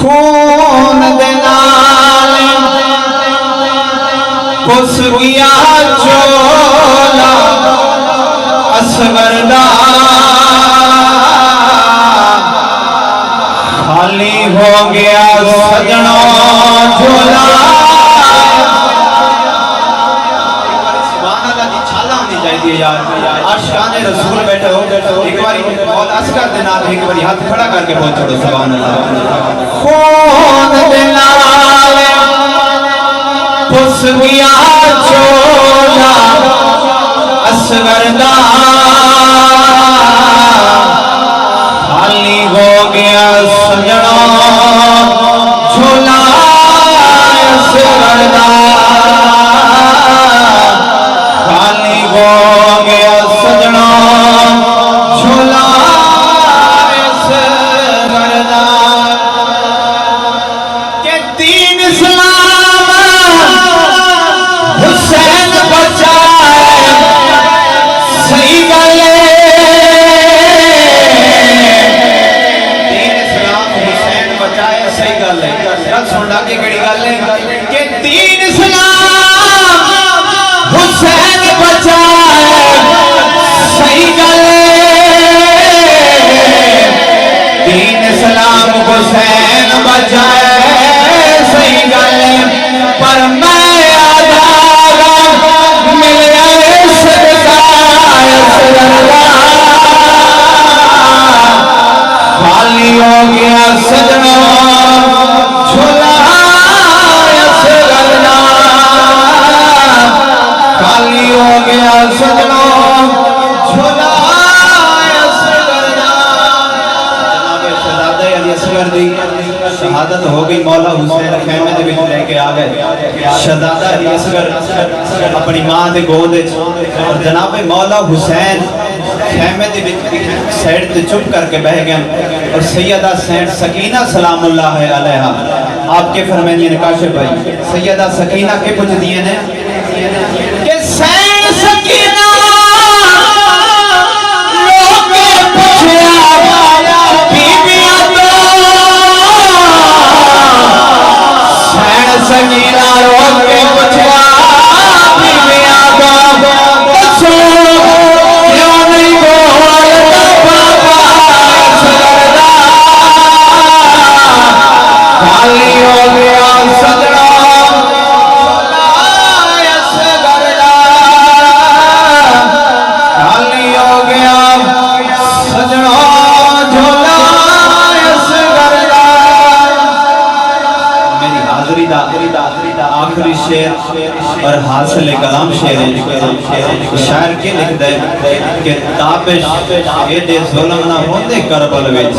खून दे नाल पुस गया चोला असगर दा खाली हो गया सजना झोला। आशिकाने रसूल बैठे हो एक बारी मौत असगर दे नाल एक बारी हाथ खड़ा करके बोल छोड़ो सुभान अल्लाह। खून दे नाल पुस गया चोला असगर दा खाली हो गया सजना झोला असगर दा खाली हो गया सजना झोला असगर दा। के दीन इस्लाम हुसैन बचाए सही गल सुन लागे केड़ी गल है कि दीन इस्लाम हुसैन बचाए सही गल दीन इस्लाम हुसैन बचाए सही गल पर मैं आधारा मिले सदका खाली हो गया सजना झोला असगर दा खाली हो गया सजना झोला असगर दा। जनाब शहजादे अली असगर दी शहादत हो गई। मौला हुसैन खैमे दे विच लेके आ गए। शहजादा अली असगर अपनी मां दे गोद विच और जनाब मौला हुसैन खैमे दे विच साइड ते चुप करके बह गए और सैयदा सकीना सलामुल्लाह अलैहा आपके फरमानिए ने काशिफ भाई सैयदा सकीना के पूछ दिए ने कि सैन सकीना लोगे पूछया बीबियां तो सैन सकीना लोगे पूछया बीबियां तो दसो क्यों नहीं बोलता बाबा असगरदा खाली हो गया सजना झोला असगरदा खाली हो गया सजना झोला असगरदा। मेरी हाजिरी दा आखिरी शेर और हासिल कलाम शेर शायर के लिख दे कि ताबिश ए दे जुल्म ना होंदे करबल विच